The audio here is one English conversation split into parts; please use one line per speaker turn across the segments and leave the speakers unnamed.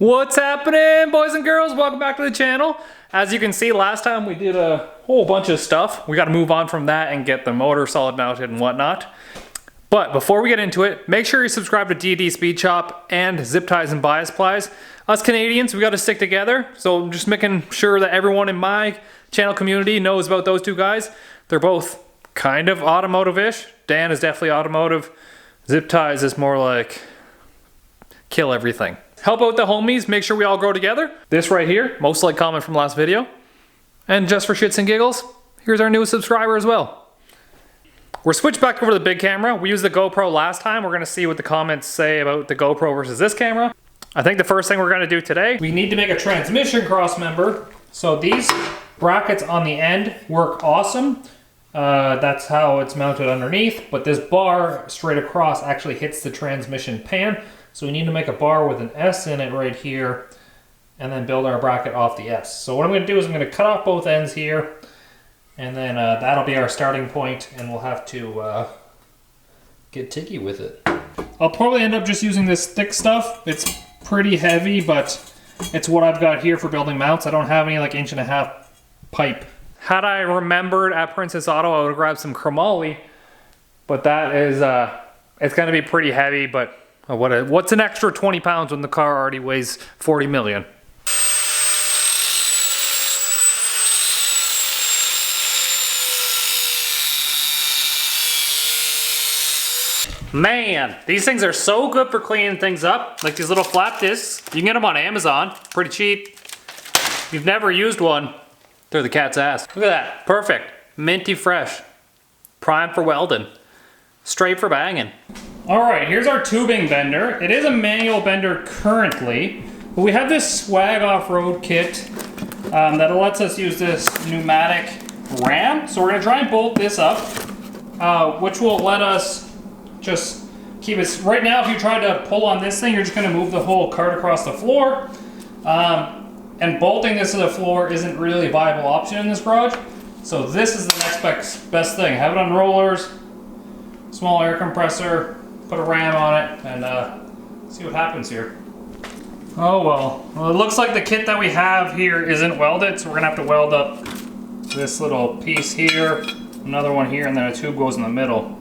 What's happening, boys and girls? Welcome back to the channel. As you can see, last time we did a whole bunch of stuff. We got to move on from that and get the motor solid mounted and whatnot. But before we get into it, make sure you subscribe to D&D Speed Shop and Zip Ties and Bias Plies. Us Canadians, we got to stick together. So I'm just making sure that everyone in my channel community knows about those two guys. They're both kind of automotive-ish. Dan is definitely automotive. Zip Ties is more like kill everything. Help out the homies, make sure we all grow together. This right here, most like comment from last video. And just for shits and giggles, here's our newest subscriber as well. We're switched back over to the big camera. We used the GoPro last time. We're gonna see what the comments say about the GoPro versus this camera. I think the first thing we're gonna do today, we need to make a transmission cross member. So these brackets on the end work awesome. That's how it's mounted underneath, but this bar straight across actually hits the transmission pan. So we need to make a bar with an S in it right here and then build our bracket off the S. So what I'm going to do is I'm going to cut off both ends here and then that'll be our starting point and we'll have to get ticky with it. I'll probably end up just using this thick stuff. It's pretty heavy, but it's what I've got here for building mounts. I don't have any like 1.5 inch pipe. Had I remembered at Princess Auto, I would have grabbed some chromoly, but that is, it's going to be pretty heavy, but what's an extra 20 pounds when the car already weighs 40 million? Man, these things are so good for cleaning things up. Like these little flap discs. You can get them on Amazon, pretty cheap. If you've never used one, they're the cat's ass. Look at that, perfect. Minty fresh. Prime for welding. Straight for banging. All right, here's our tubing bender. It is a manual bender currently, but we have this swag off-road kit that lets us use this pneumatic ram. So we're gonna try and bolt this up, which will let us just keep it. Right now, if you try to pull on this thing, you're just gonna move the whole cart across the floor. And bolting this to the floor isn't really a viable option in this garage. So this is the next best thing. Have it on rollers, small air compressor, put a ram on it, and see what happens here. Oh well, it looks like the kit that we have here isn't welded, so we're gonna have to weld up this little piece here, another one here, and then a tube goes in the middle.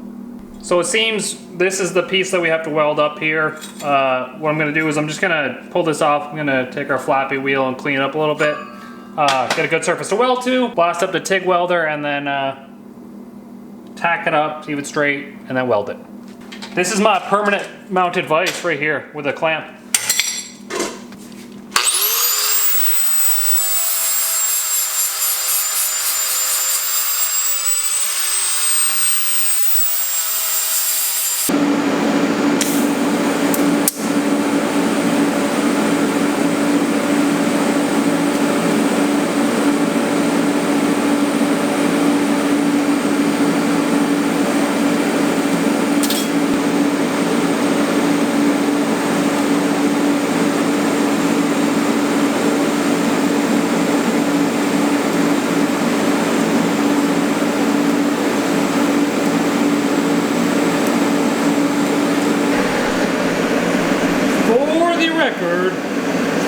So it seems this is the piece that we have to weld up here. What I'm gonna do is I'm just gonna pull this off. I'm gonna take our flappy wheel and clean it up a little bit. Get a good surface to weld to, blast up the TIG welder, and then tack it up, leave it straight, and then weld it. This is my permanent mounted vise right here with a clamp.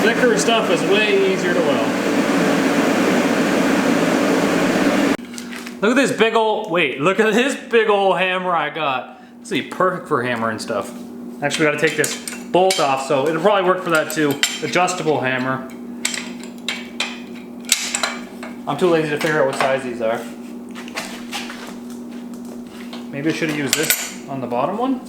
Thicker stuff is way easier to weld. Look at this big old, look at this big old hammer I got. This would be perfect for hammering stuff. Actually, we gotta take this bolt off, so it'll probably work for that too. Adjustable hammer. I'm too lazy to figure out what size these are. Maybe I should have used this on the bottom one.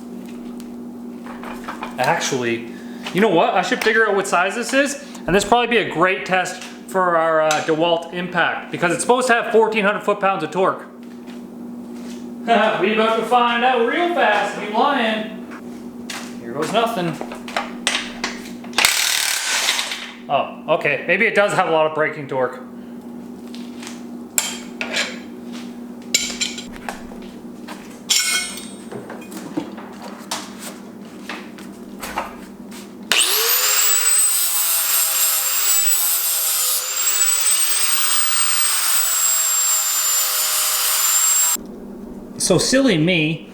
Actually, you know what? I should figure out what size this is, and this probably be a great test for our DeWalt Impact because it's supposed to have 1,400 foot-pounds of torque. We about to find out real fast. I'm lying. Here goes nothing. Oh, okay. Maybe it does have a lot of braking torque. So silly me,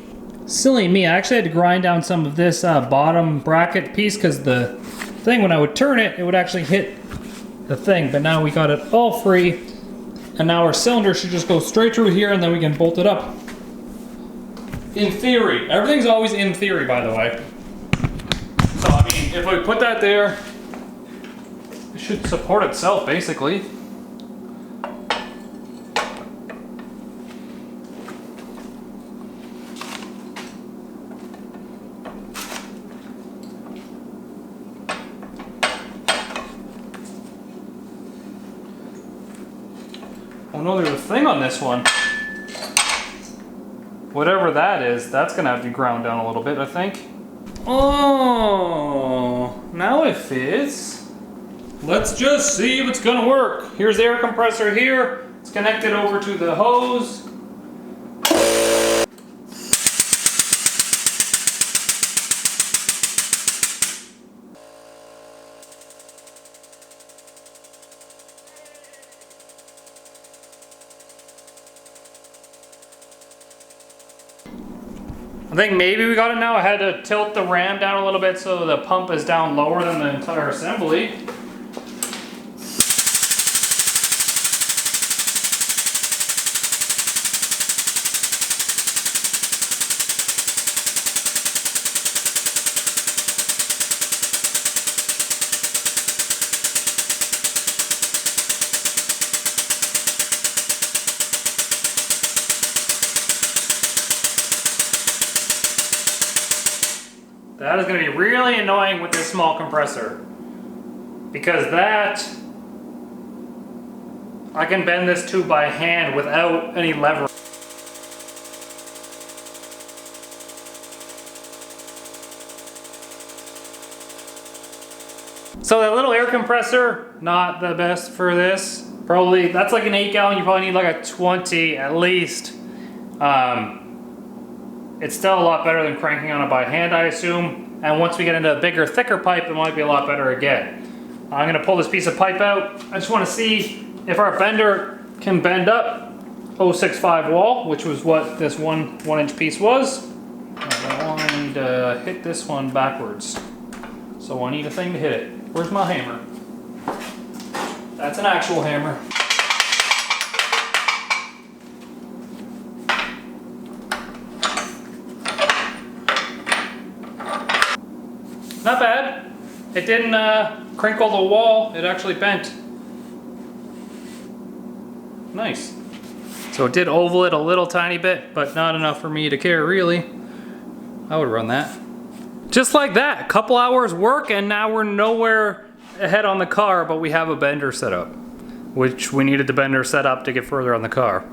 I actually had to grind down some of this bottom bracket piece because the thing, when I would turn it, it would actually hit the thing, but now we got it all free, and now our cylinder should just go straight through here, and then we can bolt it up. In theory. Everything's always in theory, by the way. So, I mean, if we put that there, it should support itself, basically. Oh no, there's a thing on this one. Whatever that is, that's gonna have to be ground down a little bit, I think. Oh, now it fits. Let's just see if it's gonna work. Here's the air compressor here. It's connected over to the hose. I think maybe we got it now. I had to tilt the ram down a little bit so the pump is down lower than the entire assembly. That is going to be really annoying with this small compressor, because that, I can bend this tube by hand without any lever. So that little air compressor, not the best for this. Probably, that's like an 8 gallon, you probably need like a 20 at least. It's still a lot better than cranking on it by hand, I assume. And once we get into a bigger, thicker pipe, it might be a lot better again. I'm gonna pull this piece of pipe out. I just wanna see if our bender can bend up 065 wall, which was what this one inch piece was. I need to hit this one backwards. So I need a thing to hit it. Where's my hammer? That's an actual hammer. Not bad. It didn't crinkle the wall, it actually bent. Nice. So it did oval it a little tiny bit, but not enough for me to care really. I would run that. Just like that, a couple hours work and now we're nowhere ahead on the car, but we have a bender set up, which we needed the bender set up to get further on the car.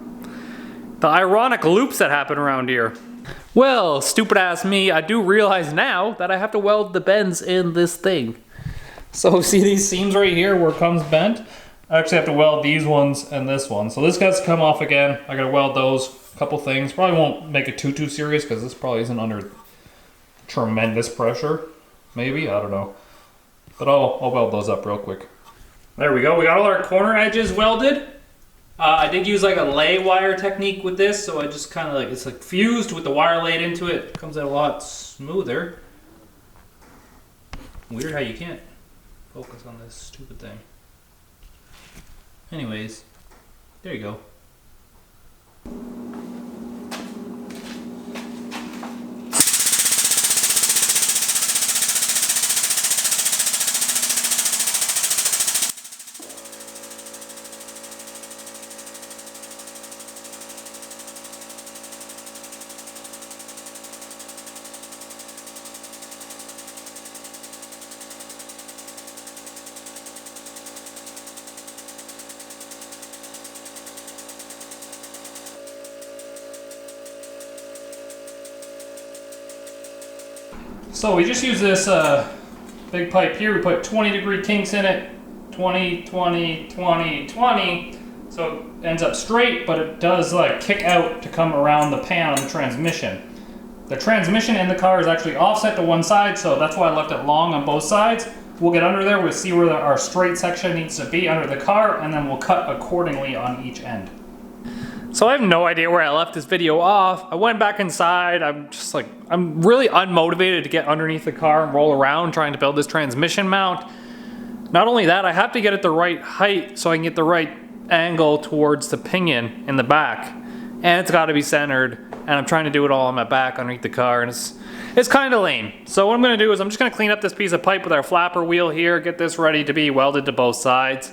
The ironic loops that happen around here. Well, stupid ass me, I do realize now that I have to weld the bends in this thing. So see these seams right here where it comes bent? I actually have to weld these ones and this one. So this has to come off again. I gotta weld those, couple things. Probably won't make it too serious because this probably isn't under tremendous pressure. Maybe, I don't know. But I'll weld those up real quick. There we go, we got all our corner edges welded. I did use like a lay wire technique with this, so I just kind of like, it's like fused with the wire laid into it. It comes out a lot smoother. Weird how you can't focus on this stupid thing. Anyways, there you go. So we just use this big pipe here. We put 20-degree kinks in it. 20, 20, 20, 20. So it ends up straight, but it does like kick out to come around the pan on the transmission. The transmission in the car is actually offset to one side, so that's why I left it long on both sides. We'll get under there, we'll see where our straight section needs to be under the car, and then we'll cut accordingly on each end. So I have no idea where I left this video off. I went back inside. I'm really unmotivated to get underneath the car and roll around trying to build this transmission mount. Not only that, I have to get it the right height so I can get the right angle towards the pinion in the back. And it's gotta be centered. And I'm trying to do it all on my back underneath the car, and it's kind of lame. So what I'm gonna do is I'm just gonna clean up this piece of pipe with our flapper wheel here, get this ready to be welded to both sides.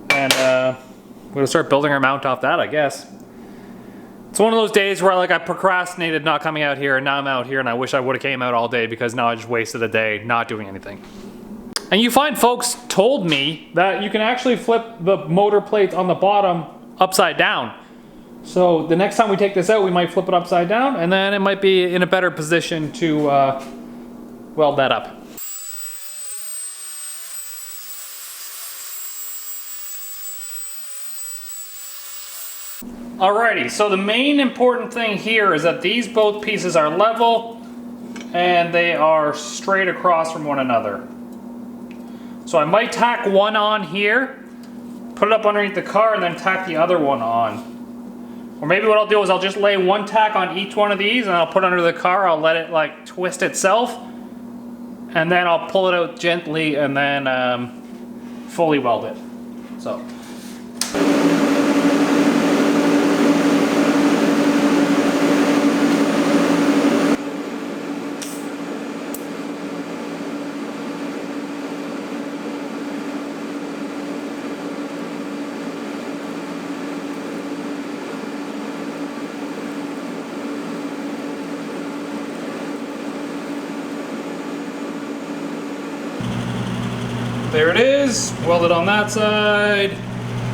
And we're gonna start building our mount off that, I guess. It's one of those days where I procrastinated not coming out here, and now I'm out here, and I wish I would've came out all day because now I just wasted a day not doing anything. And you find folks told me that you can actually flip the motor plates on the bottom upside down. So the next time we take this out, we might flip it upside down, and then it might be in a better position to weld that up. Alrighty, so the main important thing here is that these both pieces are level and they are straight across from one another. So I might tack one on here, put it up underneath the car, and then tack the other one on. Or maybe what I'll do is I'll just lay one tack on each one of these and I'll put it under the car, I'll let it like twist itself, and then I'll pull it out gently and then fully weld it. So. There it is, welded on that side,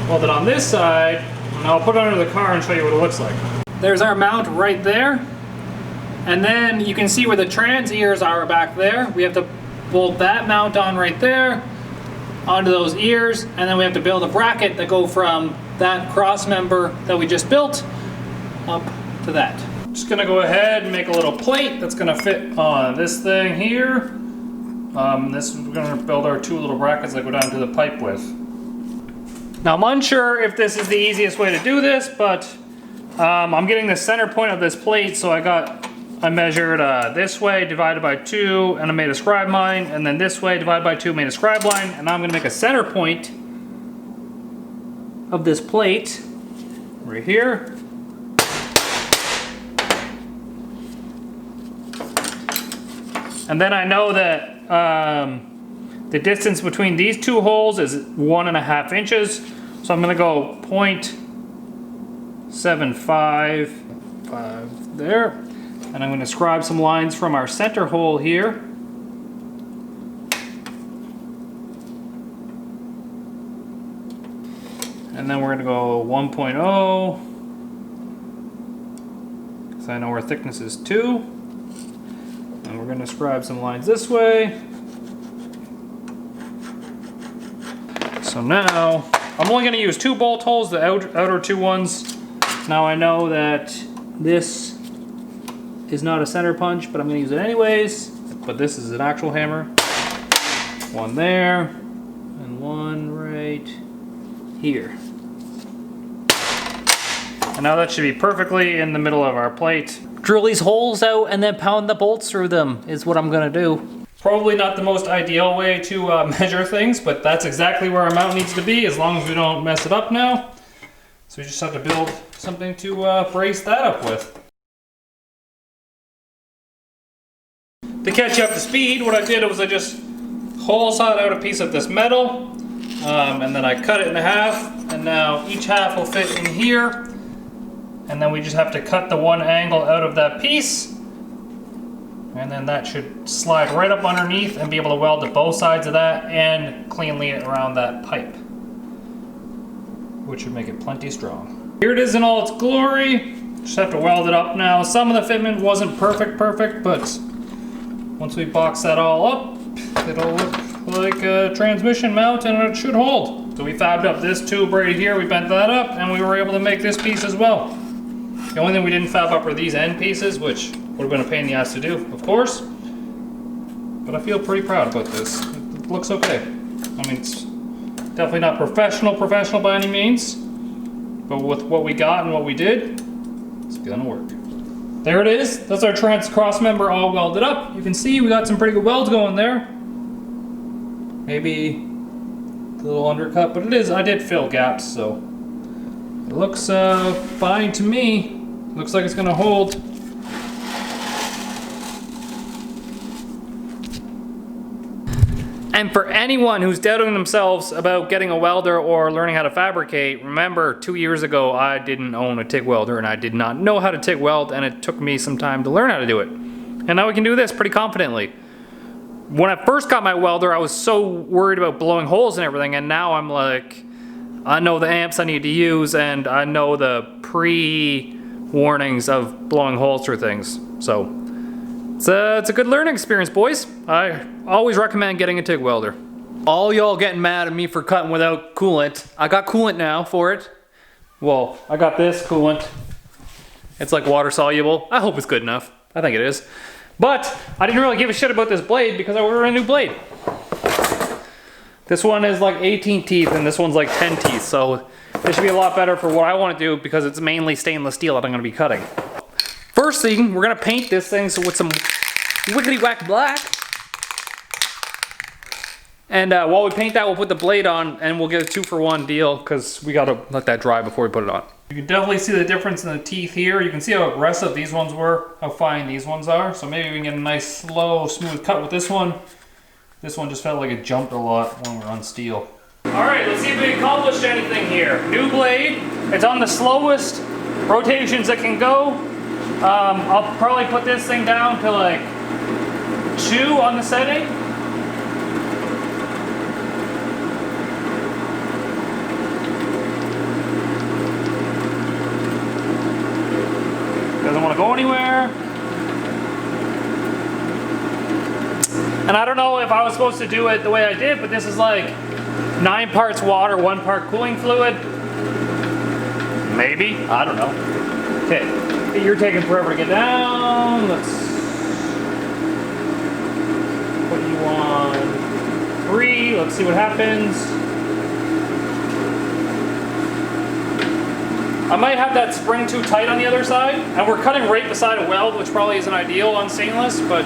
welded on this side, and I'll put it under the car and show you what it looks like. There's our mount right there, and then you can see where the trans ears are back there. We have to bolt that mount on right there, onto those ears, and then we have to build a bracket that go from that cross member that we just built up to that. Just gonna go ahead and make a little plate that's gonna fit on this thing here. This we're going to build our two little brackets that go down to the pipe with. Now I'm unsure if this is the easiest way to do this, but I'm getting the center point of this plate, so I measured this way divided by 2, and I made a scribe line, and then this way divided by 2 made a scribe line, and now I'm going to make a center point of this plate right here. And then I know that the distance between these two holes is 1.5 inches. So I'm gonna go 0.75 there. And I'm gonna scribe some lines from our center hole here. And then we're gonna go 1.0, because I know our thickness is 2. And we're going to scribe some lines this way. So now, I'm only going to use 2 bolt holes, the outer 2 ones. Now I know that this is not a center punch, but I'm going to use it anyways. But this is an actual hammer. One there, and one right here. And now that should be perfectly in the middle of our plate. Drill these holes out and then pound the bolts through them is what I'm gonna do. Probably not the most ideal way to measure things, but that's exactly where our mount needs to be as long as we don't mess it up now. So we just have to build something to brace that up with. To catch you up to speed, what I did was I just hole sawed out a piece of this metal, and then I cut it in half, and now each half will fit in here. And then we just have to cut the one angle out of that piece. And then that should slide right up underneath and be able to weld to both sides of that and cleanly around that pipe, which would make it plenty strong. Here it is in all its glory. Just have to weld it up now. Some of the fitment wasn't perfect, but once we box that all up, it'll look like a transmission mount and it should hold. So we fabbed up this tube right here, we bent that up, and we were able to make this piece as well. The only thing we didn't fab up are these end pieces, which would have been a pain in the ass to do, of course. But I feel pretty proud about this. It looks okay. I mean, it's definitely not professional by any means, But with what we got and what we did, it's gonna work. There it is. That's our cross member all welded up. You can see we got some pretty good welds going there. Maybe a little undercut, but it is. I did fill gaps, so it looks fine to me. Looks like it's gonna hold. And for anyone who's doubting themselves about getting a welder or learning how to fabricate, remember 2 years ago I didn't own a TIG welder and I did not know how to TIG weld, and it took me some time to learn how to do it. And now we can do this pretty confidently. When I first got my welder, I was so worried about blowing holes and everything, and now I'm like, I know the amps I need to use and I know the pre-warnings of blowing holes through things. So it's a good learning experience, boys. I always recommend getting a TIG welder. All y'all getting mad at me for cutting without coolant. I got coolant now for it. Well, I got this coolant. It's like water soluble. I hope it's good enough. I think it is. But I didn't really give a shit about this blade because I ordered a new blade. This one is like 18 teeth and this one's like 10 teeth. So this should be a lot better for what I want to do because it's mainly stainless steel that I'm going to be cutting. First thing, we're gonna paint this thing with some wickety whack black. And while we paint that, we'll put the blade on and we'll get a 2-for-1 deal because we gotta let that dry before we put it on. You can definitely see the difference in the teeth here. You can see how aggressive these ones were, how fine these ones are. So maybe we can get a nice, slow, smooth cut with this one. This one just felt like it jumped a lot when we're on steel. All right, let's see if we accomplished anything here. New blade, it's on the slowest rotations it can go. I'll probably put this thing down to like 2 on the setting. Doesn't want to go anywhere. And I don't know if I was supposed to do it the way I did, but this is like 9 parts water, 1 part cooling fluid. Maybe, I don't know. Okay. You're taking forever to get down. Let's put you on 3. Let's see what happens. I might have that spring too tight on the other side. And we're cutting right beside a weld, which probably isn't ideal on stainless, but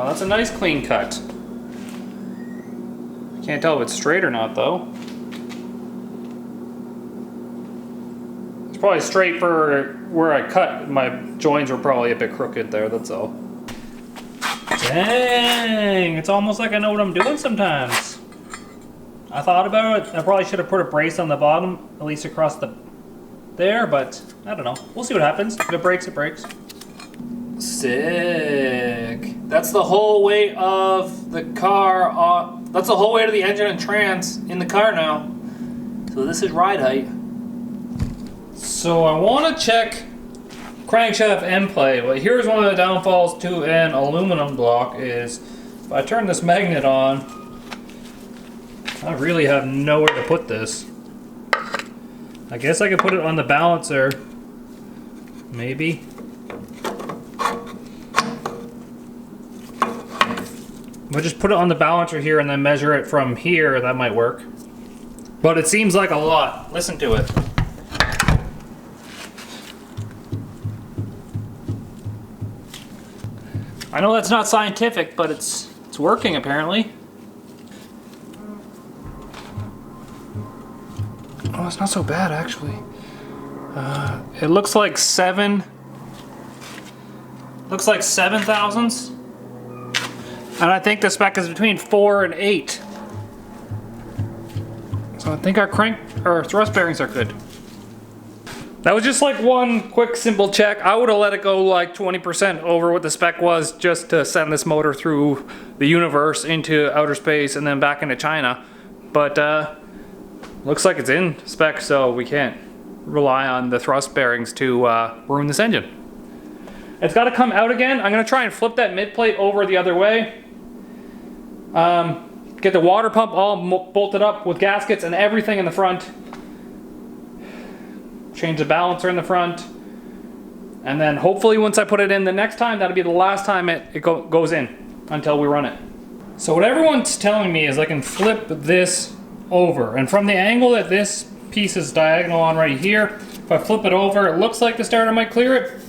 that's a nice clean cut. Can't tell if it's straight or not though. It's probably straight for where I cut. My joints were probably a bit crooked there, that's all. Dang, it's almost like I know what I'm doing sometimes. I thought about it. I probably should have put a brace on the bottom, at least across there, but I don't know. We'll see what happens. If it breaks, it breaks. Sick. That's the whole weight of the car. That's the whole weight of the engine and trans in the car now. So this is ride height. So I want to check crankshaft end play. Well, here's one of the downfalls to an aluminum block is if I turn this magnet on, I really have nowhere to put this. I guess I could put it on the balancer. Maybe. We'll just put it on the balancer here and then measure it from here. That might work. But it seems like a lot. Listen to it. I know that's not scientific, but it's working apparently. Oh, it's not so bad actually. It looks like 7 thousandths. And I think the spec is between 4 and 8. So I think our thrust bearings are good. That was just like one quick simple check. I would have let it go like 20% over what the spec was just to send this motor through the universe into outer space and then back into China. But looks like it's in spec, so we can't rely on the thrust bearings to ruin this engine. It's got to come out again. I'm going to try and flip that mid plate over the other way. Get the water pump all bolted up with gaskets and everything in the front. Change the balancer in the front. And then hopefully once I put it in the next time, that'll be the last time it goes in until we run it. So what everyone's telling me is I can flip this over. And from the angle that this piece is diagonal on right here, if I flip it over, it looks like the starter might clear it.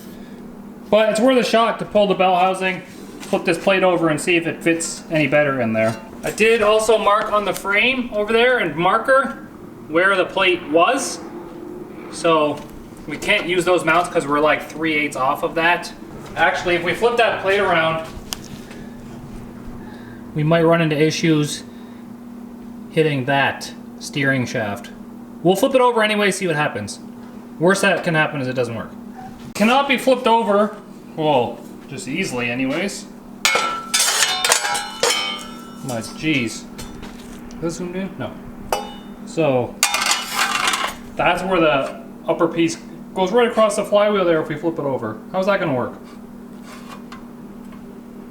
But it's worth a shot to pull the bell housing, flip this plate over and see if it fits any better in there. I did also mark on the frame over there and marker where the plate was. So we can't use those mounts because we're like 3/8 off of that. Actually, if we flip that plate around, we might run into issues hitting that steering shaft. We'll flip it over anyway, see what happens. Worst that can happen is it doesn't work. Cannot be flipped over, well, just easily anyways. Nice, jeez. This one do? No. So, that's where the upper piece goes right across the flywheel there if we flip it over. How's that gonna work?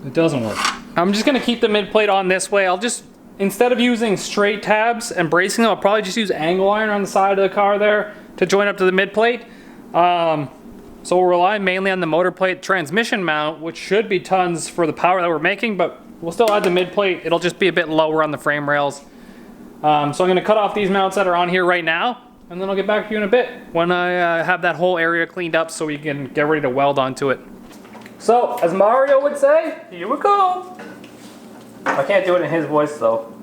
It doesn't work. I'm just gonna keep the mid plate on this way. I'll just, instead of using straight tabs and bracing them, I'll probably just use angle iron on the side of the car there to join up to the mid plate. So we'll rely mainly on the motor plate transmission mount, which should be tons for the power that we're making, but we'll still add the mid plate. It'll just be a bit lower on the frame rails. So I'm gonna cut off these mounts that are on here right now, and then I'll get back to you in a bit when I have that whole area cleaned up so we can get ready to weld onto it. So, as Mario would say, here we go. I can't do it in his voice though.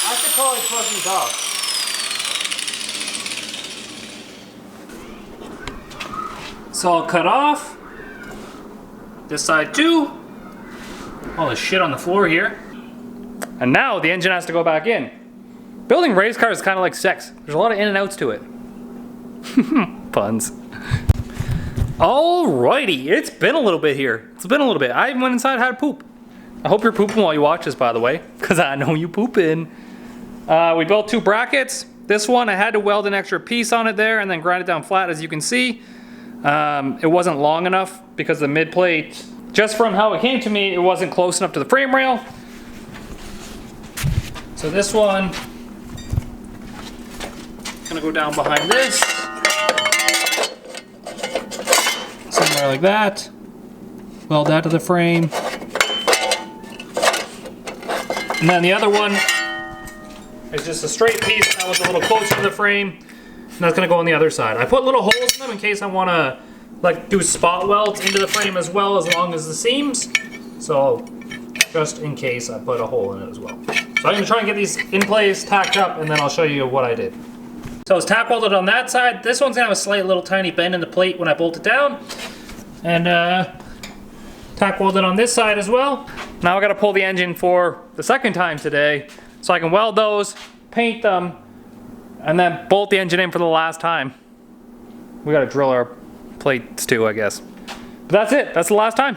I should probably plug these off. So I'll cut off this side too. All the shit on the floor here. And now the engine has to go back in. Building race cars is kind of like sex. There's a lot of in and outs to it. Puns. Alrighty, it's been a little bit here. It's been a little bit. I went inside, had a poop. I hope you're pooping while you watch this, by the way, because I know you pooping. We built 2 brackets. This one, I had to weld an extra piece on it there and then grind it down flat, as you can see. It wasn't long enough because the mid plate, just from how it came to me, it wasn't close enough to the frame rail. So this one, gonna go down behind this. Somewhere like that. Weld that to the frame. And then the other one is just a straight piece that was a little closer to the frame. And that's gonna go on the other side. I put little holes in them in case I wanna like do spot welds into the frame as well, as long as the seams. So just in case I put a hole in it as well. So I'm gonna try and get these in place, tacked up, and then I'll show you what I did. So it's tack welded on that side. This one's gonna have a slight little tiny bend in the plate when I bolt it down. And tack welded on this side as well. Now I gotta pull the engine for the second time today, so I can weld those, paint them, and then bolt the engine in for the last time. We gotta drill our plates too, I guess. But that's it, that's the last time.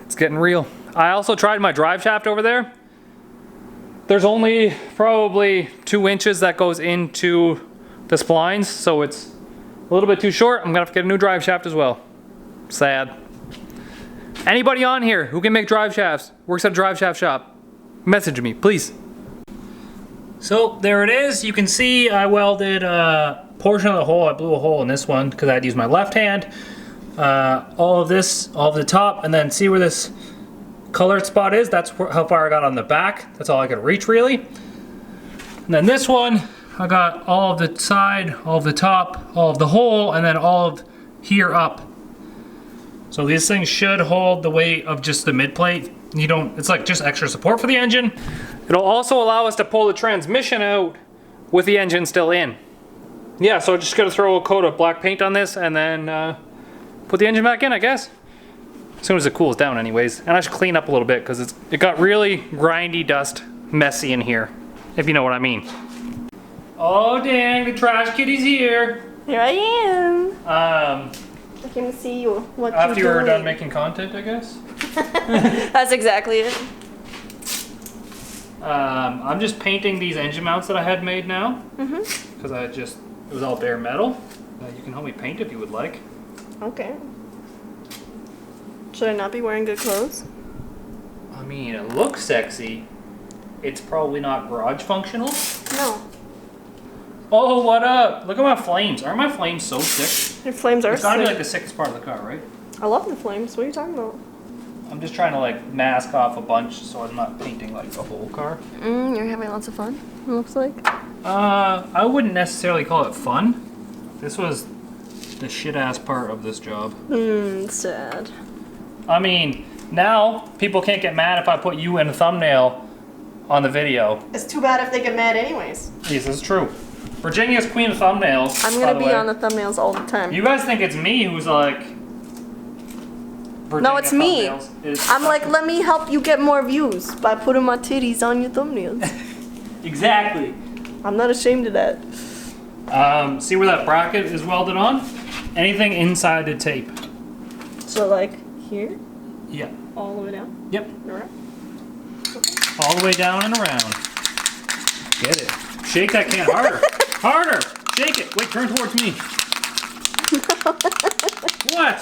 It's getting real. I also tried my drive shaft over there. There's only probably 2 inches that goes into the splines, so it's a little bit too short. I'm gonna have to get a new drive shaft as well. Sad. Anybody on here who can make drive shafts, works at a drive shaft shop, message me, please. So there it is. You can see I welded a portion of the hole. I blew a hole in this one because I had to use my left hand. All of this, all of the top, and then see where this colored spot is? That's how far I got on the back. That's all I could reach really. And then this one, I got all of the side, all of the top, all of the hole, and then all of here up. So these things should hold the weight of just the mid plate. You don't, it's like just extra support for the engine. It'll also allow us to pull the transmission out with the engine still in. Yeah, so just gotta throw a coat of black paint on this and then put the engine back in, I guess. As soon as it cools down anyways. And I should clean up a little bit because it got really grindy dust, messy in here, if you know what I mean. Oh dang, the trash kitty's here.
Here I am. I can see you. What
after
you're
you were
doing.
done making content, I guess.
That's exactly it.
I'm just painting these engine mounts that I had made now. Because it was all bare metal. You can help me paint if you would like.
Okay. Should I not be wearing good clothes?
I mean, it looks sexy. It's probably not garage functional.
No.
Oh, what up? Look at my flames. Aren't my flames so sick?
Your flames are
It's gotta be
sick.
like the sickest part of the car, right?
I love the flames. What are you talking about?
I'm just trying to like mask off a bunch so I'm not painting like the whole car.
You're having lots of fun, it looks like.
I wouldn't necessarily call it fun. This was the shit ass part of this job.
Sad.
I mean, now people can't get mad if I put you in a thumbnail on the video.
It's too bad if they get mad anyways.
Yes, it's true. Virginia's queen of thumbnails.
I'm gonna be on the thumbnails all the time.
You guys think it's me who's like...
No, it's me.
Is
I'm like, let me help you get more views by putting my titties on your thumbnails.
Exactly.
I'm not ashamed of that.
See where that bracket is welded on? Anything inside the tape.
So like here,
Yeah.
all the way down,
Yep.
around.
All the way down and around. Get it. Shake that can harder. Harder. Shake it. Wait, turn towards me. What?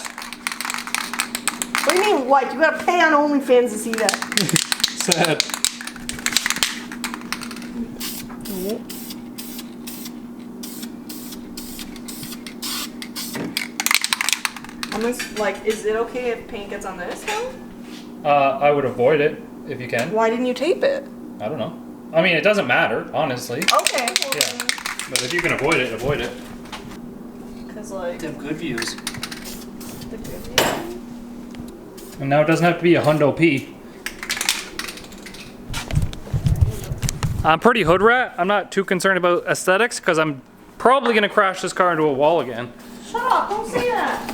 What do you mean what? You gotta pay on OnlyFans to see that.
Sad.
Like, is it okay if paint gets on this though?
I would avoid it if you can.
Why didn't you tape it?
I don't know. I mean, it doesn't matter, honestly.
Okay. Well,
Yeah. But if you can avoid it, avoid it.
Because like,
Have good views.
the good view.
And now it doesn't have to be a hundo P. I'm pretty hood rat. I'm not too concerned about aesthetics because I'm probably gonna crash this car into a wall again.
Shut up! Don't say that.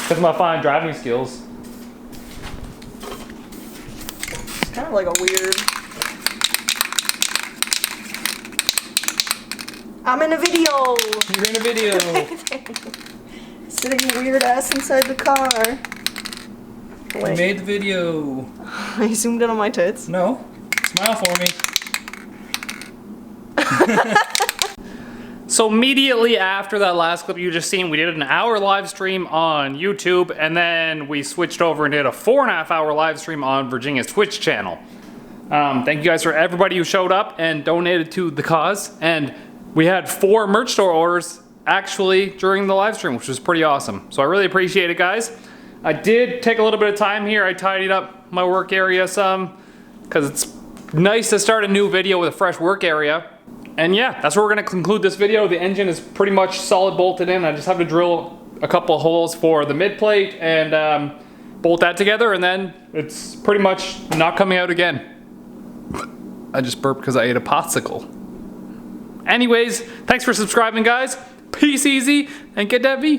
Because of my fine driving skills.
It's kind of like a weird. I'm in a video.
You're in a video.
Sitting weird ass inside the car.
We
Wait,
made the video.
I zoomed in on my tits.
No. Smile for me. So immediately after that last clip you just seen, we did an hour live stream on YouTube, and then we switched over and did a 4.5 hour live stream on Virginia's Twitch channel. Thank you guys for everybody who showed up and donated to the cause. And we had 4 merch store orders actually during the live stream, which was pretty awesome. So I really appreciate it, guys. I did take a little bit of time here. I tidied up my work area some, because it's nice to start a new video with a fresh work area. And yeah, that's where we're gonna conclude this video. The engine is pretty much solid bolted in. I just have to drill a couple holes for the mid plate and bolt that together, and then it's pretty much not coming out again. I just burped because I ate a popsicle. Anyways, thanks for subscribing, guys. Peace easy, and get that V.